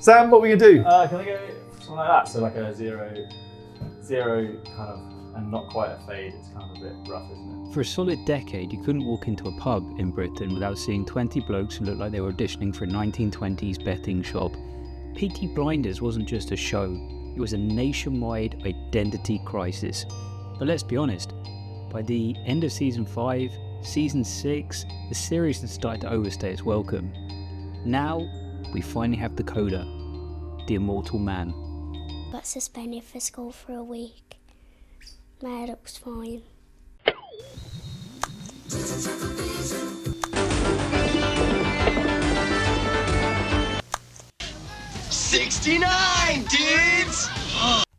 Sam, what were you gonna do? Can I go something like that? So like a zero kind of, and not quite a fade. It's kind of a bit rough, isn't it? For a solid decade, you couldn't walk into a pub in Britain without seeing 20 blokes who looked like they were auditioning for a 1920s betting shop. Peaky Blinders wasn't just a show, it was a nationwide identity crisis. But let's be honest, by the end of season 5, season 6, the series had started to overstay its welcome. Now, we finally have the coda, the Immortal Man. Got suspended for school for a week. My head looks fine. 69 dudes!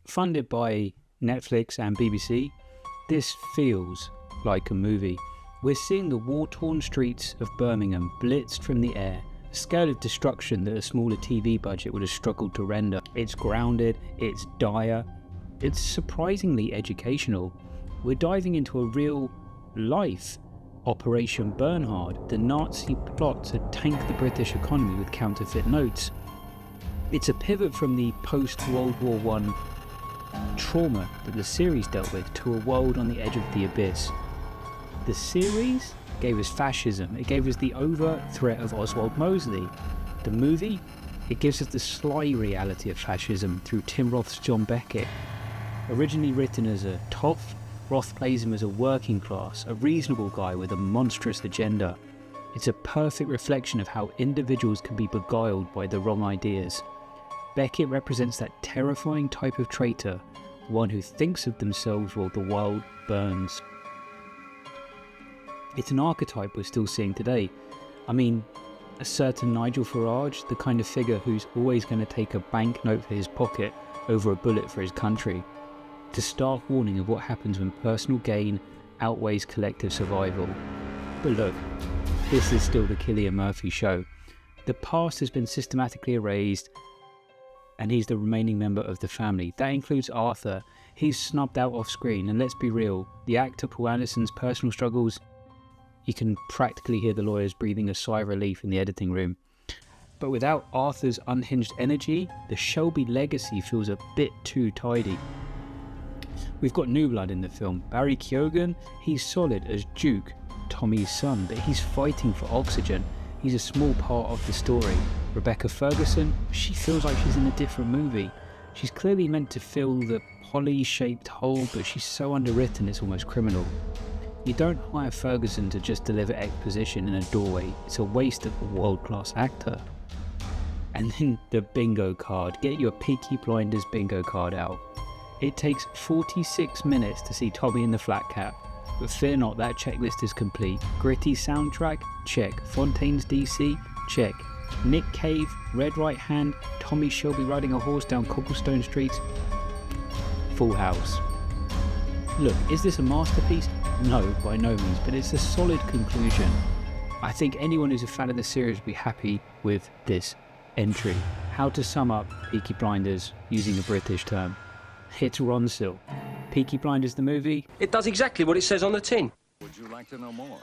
Funded by Netflix and BBC, this feels like a movie. We're seeing the war-torn streets of Birmingham blitzed from the air, a scale of destruction that a smaller TV budget would have struggled to render. It's grounded, it's dire, it's surprisingly educational. We're diving into a real life Operation Bernhard, the Nazi plot to tank the British economy with counterfeit notes. It's a pivot from the post-World War I trauma that the series dealt with to a world on the edge of the abyss. The series gave us fascism, it gave us the overt threat of Oswald Mosley. The movie, it gives us the sly reality of fascism through Tim Roth's John Beckett. Originally written as a toff, Roth plays him as a working class, a reasonable guy with a monstrous agenda. It's a perfect reflection of how individuals can be beguiled by the wrong ideas. Beckett represents that terrifying type of traitor, one who thinks of themselves while the world burns. It's an archetype we're still seeing today. I mean, a certain Nigel Farage, the kind of figure who's always going to take a banknote for his pocket over a bullet for his country. It's a stark warning of what happens when personal gain outweighs collective survival. But look, this is still the Cillian Murphy show. The past has been systematically erased, and he's the remaining member of the family. That includes Arthur. He's snubbed out off screen, and let's be real, the actor Paul Anderson's personal struggles, you can practically hear the lawyers breathing a sigh of relief in the editing room. But without Arthur's unhinged energy, the Shelby legacy feels a bit too tidy. We've got new blood in the film. Barry Keoghan, he's solid as Duke, Tommy's son, but he's fighting for oxygen. He's a small part of the story. Rebecca Ferguson, she feels like she's in a different movie. She's clearly meant to fill the poly-shaped hole, but she's so underwritten it's almost criminal. You don't hire Ferguson to just deliver exposition in a doorway. It's a waste of a world-class actor. And then the bingo card. Get your Peaky Blinders bingo card out. It takes 46 minutes to see Tommy in the flat cap. But fear not, that checklist is complete. Gritty soundtrack? Check. Fontaine's DC? Check. Nick Cave, Red Right Hand, Tommy Shelby riding a horse down cobblestone streets? Full house. Look, is this a masterpiece? No, by no means, but it's a solid conclusion. I think anyone who's a fan of the series will be happy with this entry. How to sum up Peaky Blinders using a British term. It's Ronseal. Peaky Blinders the movie? It does exactly what it says on the tin. Would you like to know more?